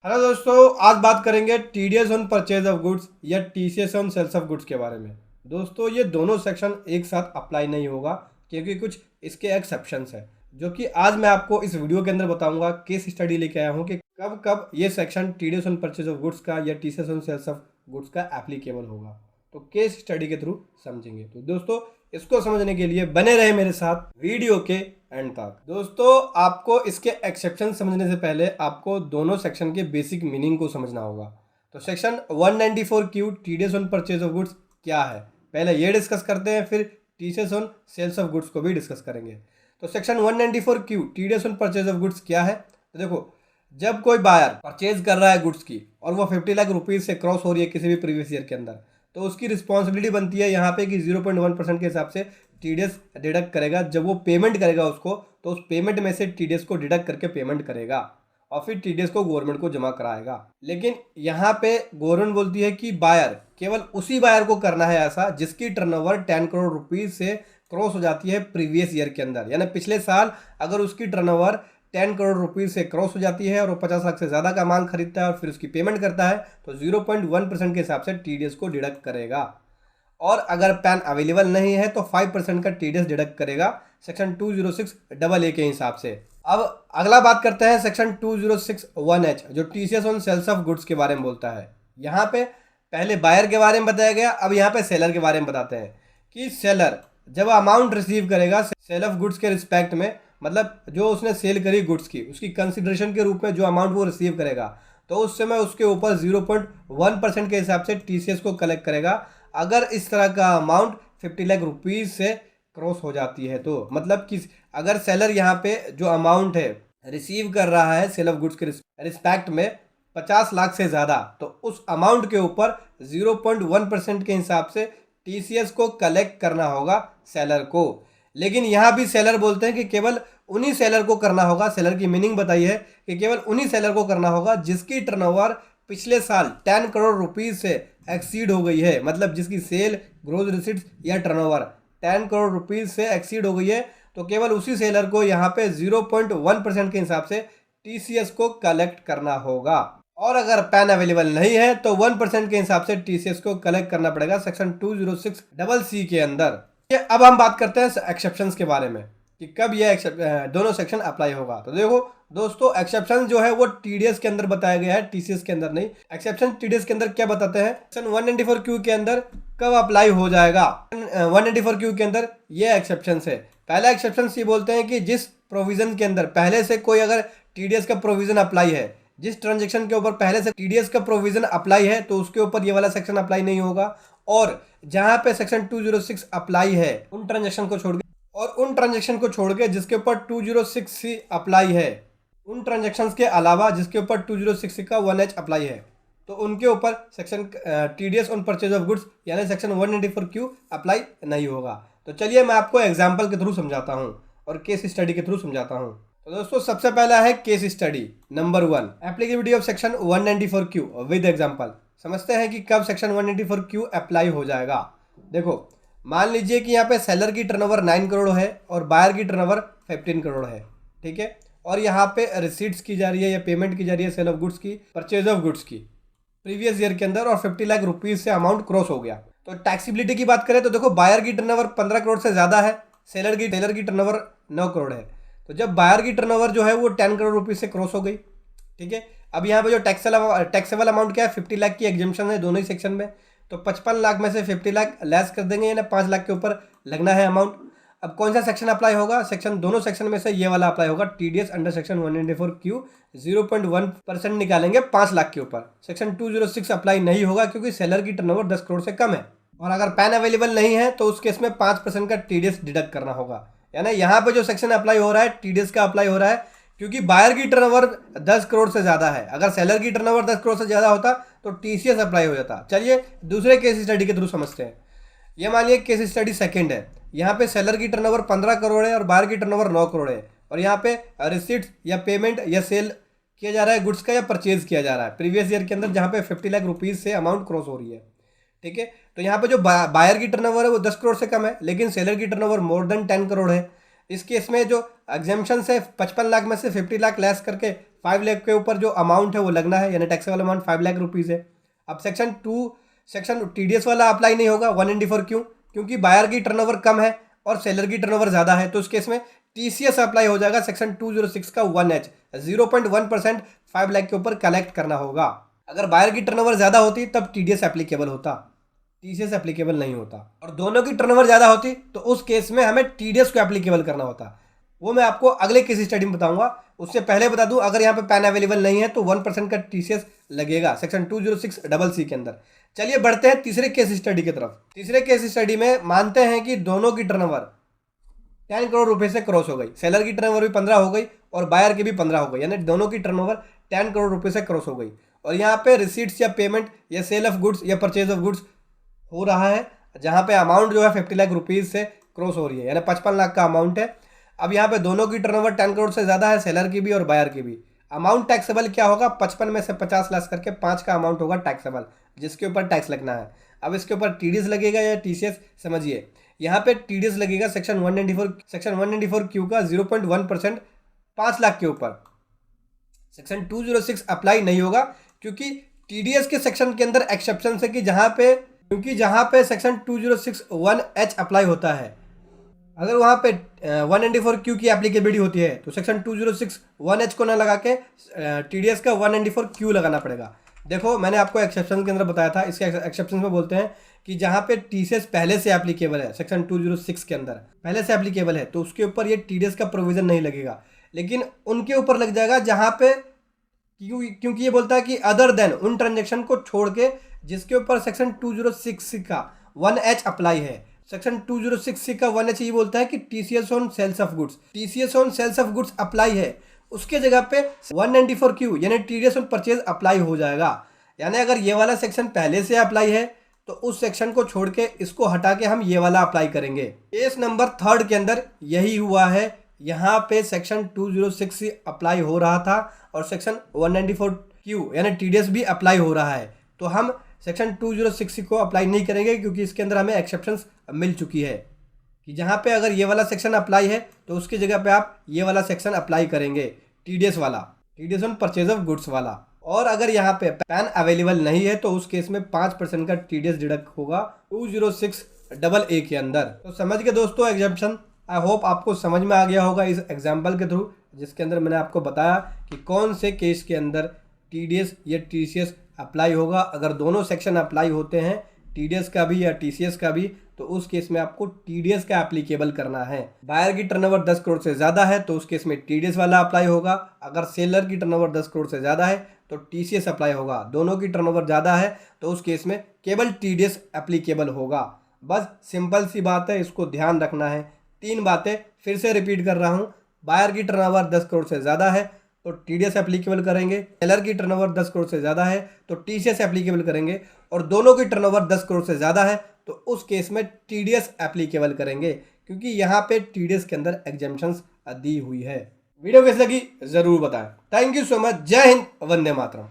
Hello दोस्तों, आज बात करेंगे TDS on purchase of goods या TCS on sales of goods के बारे में। दोस्तों, ये दोनों सेक्शन एक साथ अप्लाई नहीं होगा क्योंकि कुछ इसके एक्सेप्शंस हैं जो कि आज मैं आपको इस वीडियो के अंदर बताऊंगा। केस स्टडी लेके आया हूँ कि कब कब ये section TDS on purchase of goods का या TCS on sales of goods का एप्लीकेबल होगा। तो केस स्टडी के थ्रू समझेंगे। तो दोस्तों, इसको समझने के लिए बने रहे मेरे साथ वीडियो के एंड तक। दोस्तों, आपको इसके एक्सेप्शन समझने से पहले आपको दोनों सेक्शन के बेसिक मीनिंग को समझना होगा। तो section 194Q TDS on purchase of goods क्या है, पहले ये डिस्कस करते हैं, फिर TCS on sales of goods को भी डिस्कस करेंगे। तो section 194Q TDS on purchase of goods क्या है। तो देखो, जब कोई बायर परचेज कर रहा है गुड्स की और वो 50 लाख रुपीज़ से क्रॉस हो रही है किसी भी प्रीवियस ईयर के अंदर, तो उसकी रिस्पॉन्सिबिलिटी बनती है यहाँ पे कि 0.1% के हिसाब से टीडीएस डिडक्ट करेगा। जब वो पेमेंट करेगा उसको, तो उस पेमेंट में से टीडीएस को डिडक्ट करके पेमेंट करेगा और फिर टीडीएस को गवर्नमेंट को जमा कराएगा। लेकिन यहाँ पे गवर्नमेंट बोलती है कि बायर, केवल उसी बायर को करना है ऐसा जिसकी टर्नओवर 10 करोड़ रुपीज से क्रॉस हो जाती है प्रीवियस ईयर के अंदर, यानी पिछले साल अगर उसकी टर्नओवर 10 करोड़ रुपीज से क्रॉस हो जाती है और वो 50 लाख से ज़्यादा का मांग खरीदता है और फिर उसकी पेमेंट करता है, तो 0.1% के हिसाब से टीडीएस को डिडक्ट करेगा। और अगर पैन अवेलेबल नहीं है तो 5% का टीडीएस डिडक्ट करेगा सेक्शन 206AA के हिसाब से। अब अगला बात करते हैं सेक्शन 2061H जो TCS on sales of goods के बारे में बोलता है। यहाँ पे पहले बायर के बारे में बताया गया, अब यहाँ पे सेलर के बारे में बताते हैं कि सेलर जब अमाउंट रिसीव करेगा सेल ऑफ गुड्स के रिस्पेक्ट में, मतलब जो उसने सेल करी गुड्स की, उसकी कंसिडरेशन के रूप में जो अमाउंट वो रिसीव करेगा, तो उस समय उसके ऊपर 0.1% के हिसाब से टीसीएस को कलेक्ट करेगा। अगर इस तरह का अमाउंट 50 लाख रुपीज़ से क्रॉस हो जाती है तो, मतलब कि अगर सेलर यहाँ पे जो अमाउंट है रिसीव कर रहा है सेल ऑफ गुड्स के रिस्पेक्ट में 50 लाख से ज़्यादा, तो उस अमाउंट के ऊपर 0.1% के हिसाब से टीसीएस को कलेक्ट करना होगा सेलर को। लेकिन यहाँ भी सेलर बोलते हैं कि केवल उन्हीं सेलर को करना होगा। सेलर की मीनिंग बताई है कि केवल उन्हीं सेलर को करना होगा जिसकी टर्नओवर पिछले साल 10 करोड़ रुपीज़ से एक्सीड हो गई है, मतलब जिसकी सेल, ग्रोस रिसीट्स या टर्नओवर 10 करोड़ रुपीज़ से एक्सीड हो गई है, तो केवल उसी सेलर को यहाँ पे 0.1% के हिसाब से टीसीएस को कलेक्ट करना होगा। और अगर पैन अवेलेबल नहीं है तो 1% के हिसाब से टीसीएस को कलेक्ट करना पड़ेगा सेक्शन 206CC के अंदर। अब हम बात करते हैं एक्सेप्शंस के बारे में कि कब ये दोनों सेक्शन अप्लाई होगा। तो देखो दोस्तों, एक्सेप्शन जो है वो टीडीएस के अंदर बताया गया है, टीसीएस के अंदर नहीं। एक्सेप्शन टीडीएस के अंदर क्या बताते हैं, सेक्शन 194Q के अंदर कब अप्लाई हो जाएगा। 194Q के अंदर ये एक्सेप्शन है। पहला एक्सेप्शन ये बोलते हैं कि जिस प्रोविजन के अंदर पहले से कोई अगर टीडीएस का प्रोविजन अप्लाई है, जिस ट्रांजेक्शन के ऊपर पहले से टीडीएस का प्रोविजन अप्लाई है, तो उसके ऊपर ये वाला सेक्शन अप्लाई नहीं होगा। और जहां पे सेक्शन 206 अप्लाई है उन ट्रांजेक्शन को छोड़ के, और उन ट्रांजेक्शन को छोड़ के जिसके ऊपर 206C अप्लाई है, उन ट्रांजेक्शन्स के अलावा जिसके ऊपर 206C का 1H अप्लाई है, तो उनके ऊपर section TDS on purchase of goods यानी सेक्शन 194Q अप्लाई नहीं होगा। तो चलिए मैं आपको एग्जाम्पल के थ्रू समझाता हूँ और केस स्टडी के थ्रू समझाता हूँ। तो दोस्तों, सबसे पहला है case study number 1, applicability of section 194Q with example. समझते हैं कि कब सेक्शन 194Q अप्लाई हो जाएगा। देखो, मान लीजिए कि यहाँ पे सेलर की टर्नओवर 9 करोड़ है और बायर की टर्नओवर 15 करोड़ है, ठीक है। और यहाँ पे रिसीट्स की जा रही है या पेमेंट की जा रही है सेल ऑफ गुड्स की, परचेज ऑफ गुड्स की प्रीवियस ईयर के अंदर, और 50 लाख रुपीज़ से अमाउंट क्रॉस हो गया। तो टैक्सीबिलिटी की बात करें तो देखो, बायर की टर्नओवर 15 करोड़ से ज़्यादा है, सेलर की टर्नओवर 9 करोड़ है। तो जब बायर की टर्नओवर जो है वो 10 करोड़ रुपीज़ से क्रॉस हो गई, ठीक है। अब यहाँ पे जो टैक्सेबल अमाउंट क्या है, 50 लाख की एग्जेम्पशन है दोनों ही सेक्शन में। तो 55 लाख में से 50 लाख लेस कर देंगे, यानी 5 लाख के ऊपर लगना है अमाउंट। अब कौन सा सेक्शन अप्लाई होगा, सेक्शन दोनों सेक्शन में से ये वाला अप्लाई होगा, टीडीएस अंडर सेक्शन 194Q 0.1% निकालेंगे 5 लाख के ऊपर। सेक्शन 206 अप्लाई नहीं होगा क्योंकि सेलर की टर्नओवर 10 करोड़ से कम है। और अगर पैन अवेलेबल नहीं है तो उस केस में 5% का टीडीएस डिडक्ट करना होगा। यानी यहाँ पे जो सेक्शन अप्लाई हो रहा है टीडीएस का अप्लाई हो रहा है क्योंकि बायर की टर्नओवर 10 करोड़ से ज़्यादा है। अगर सेलर की टर्नओवर 10 करोड़ से ज़्यादा होता तो टीसीएस अप्लाई हो जाता। चलिए दूसरे केस स्टडी के थ्रू समझते हैं। ये मानिए केस स्टडी सेकंड है। यहाँ पे सेलर की टर्नओवर 15 करोड़ है और बायर की टर्नओवर 9 करोड़ है, और यहाँ पे रिसीट्स या पेमेंट या सेल किया जा रहा है गुड्स का या परचेज किया जा रहा है प्रीवियस ईयर के अंदर, जहाँ पे 50 लाख रुपीज़ से अमाउंट क्रॉस हो रही है, ठीक है। तो यहाँ पे जो बायर की टर्नओवर है वो 10 करोड़ से कम है, लेकिन सेलर की टर्नओवर मोर देन 10 करोड़ है। इस केस में जो एग्जेम्पशन है 55 लाख में से 50 लाख लेस करके 5 लाख के ऊपर जो अमाउंट है वो लगना है, यानी टैक्सेबल अमाउंट 5 लाख रुपीज़ है। अब सेक्शन टीडीएस वाला अप्लाई नहीं होगा 194 क्यों? क्योंकि बायर की टर्नओवर कम है और सेलर की टर्नओवर ज़्यादा है, तो उस केस में टीसीएस अप्लाई हो जाएगा। सेक्शन 206 का 1H 0.1% 5 लाख के ऊपर कलेक्ट करना होगा। अगर बायर की टर्नओवर ज़्यादा होती तब टीडीएस एप्लीकेबल होता, टीसीएस एप्लीकेबल नहीं होता। और दोनों की टर्नओवर ज़्यादा होती तो उस केस में हमें टीडीएस को एप्लीकेबल करना होता। वो मैं आपको अगले केस स्टडी में बताऊंगा। उससे पहले बता दूं, अगर यहाँ पे पैन अवेलेबल नहीं है तो 1% का टीसीएस लगेगा सेक्शन 206CC के अंदर। चलिए बढ़ते हैं तीसरे केस स्टडी की तरफ। तीसरे केस स्टडी में मानते हैं कि दोनों की टर्नओवर 10 करोड़ रुपए से क्रॉस हो गई, सेलर की टर्नओवर भी 15 हो गई और बायर की भी 15 हो गई, यानी दोनों की टर्नओवर 10 करोड़ रुपए से क्रॉस हो गई। और यहाँ पे रिसीट्स या पेमेंट या सेल ऑफ गुड्स या परचेज ऑफ गुड्स हो रहा है, जहाँ पे अमाउंट जो है 50 लाख रुपीज़ से क्रॉस हो रही है, यानी 55 लाख का अमाउंट है। अब यहाँ पे दोनों की टर्नओवर 10 करोड़ से ज़्यादा है, सेलर की भी और बायर की भी। अमाउंट टैक्सेबल क्या होगा? 55 में से 50 लाख करके 5 का अमाउंट होगा टैक्सेबल, जिसके ऊपर टैक्स लगना है। अब इसके ऊपर टीडीएस लगेगा या टीसीएस, समझिए। यहाँ पे टीडीएस लगेगा सेक्शन 194 क्यू का 0.1% 5 लाख के ऊपर। सेक्शन 206 अप्लाई नहीं होगा क्योंकि टीडीएस के सेक्शन के अंदर एक्सेप्शन है कि जहाँ पे सेक्शन 206(1H अप्लाई होता है, अगर वहाँ पे 194 क्यू की एप्लीकेबिलिटी होती है तो सेक्शन 206(1H को ना लगा के टीडीएस का 194 क्यू लगाना पड़ेगा। देखो, मैंने आपको एक्सेप्शन के अंदर बताया था, इसके एक्सेप्शन में बोलते हैं कि जहाँ पे टीसीएस पहले से एप्लीकेबल है, सेक्शन 206 के अंदर पहले से एप्लीकेबल है, तो उसके ऊपर ये टीडीएस का प्रोविजन नहीं लगेगा। लेकिन उनके ऊपर लग जाएगा जहाँ पे, क्योंकि ये बोलता है कि अदर देन, उन ट्रांजेक्शन को छोड़ के जिसके ऊपर सेक्शन 206 का 1H अप्लाई है। सेक्शन 206 का 1H ये बोलता है कि TCS on sales of goods apply है, उसके जगह पे 194 क्यू यानी टीडीएस ऑन परचेज अप्लाई हो जाएगा। यानी अगर ये वाला सेक्शन पहले से अप्लाई है तो उस सेक्शन को छोड़ के इसको हटा के हम ये वाला अप्लाई करेंगे। केस नंबर 3 के अंदर यही हुआ है। यहाँ पे सेक्शन 206 अप्लाई हो रहा था और सेक्शन 194 क्यू यानी टीडीएस भी अप्लाई हो रहा है, तो हम सेक्शन 206 को अप्लाई नहीं करेंगे क्योंकि इसके अंदर हमें एक्सेप्शंस मिल चुकी है कि जहाँ पे अगर ये वाला सेक्शन अप्लाई है तो उसकी जगह पे आप ये वाला सेक्शन अप्लाई करेंगे, टीडीएस वाला, TDS on purchase of goods वाला। और अगर यहाँ पे पैन अवेलेबल नहीं है तो उस केस में 5% का टीडीएस डिडक्ट होगा 206AA के अंदर। तो समझ गए दोस्तों एग्जाम्पशन। आई होप आपको समझ में आ गया होगा इस एग्जाम्पल के थ्रू, जिसके अंदर मैंने आपको बताया कि कौन से केस के अंदर टीडीएस या टीसीएस अप्लाई होगा। अगर दोनों सेक्शन अप्लाई होते हैं, टीडीएस का भी या टीसीएस का भी, तो उस केस में आपको टीडीएस का एप्लीकेबल करना है। बायर की टर्नओवर 10 करोड़ से ज़्यादा है तो उस केस में टीडीएस वाला अप्लाई होगा। अगर सेलर की टर्नओवर 10 करोड़ से ज़्यादा है तो टीसीएस अप्लाई होगा। दोनों की टर्नओवर ज़्यादा है तो उस केस में केवल टीडीएस एप्लीकेबल होगा। बस सिंपल सी बात है, इसको ध्यान रखना है। 3 बातें फिर से रिपीट कर रहा हूँ। बायर की टर्नओवर 10 करोड़ से ज़्यादा है तो टीडीएस एप्लीकेबल करेंगे, सेलर की टर्नओवर 10 करोड़ से ज़्यादा है तो टीसीएस एप्लीकेबल करेंगे, और दोनों की टर्नओवर 10 करोड़ से ज़्यादा है तो उस केस में टीडीएस एप्लीकेबल करेंगे, क्योंकि यहाँ पे टीडीएस के अंदर एग्जेम्पशंस दी हुई है। वीडियो कैसी लगी ज़रूर बताएं। Thank you so much. जय हिंद, वंदे मातरम।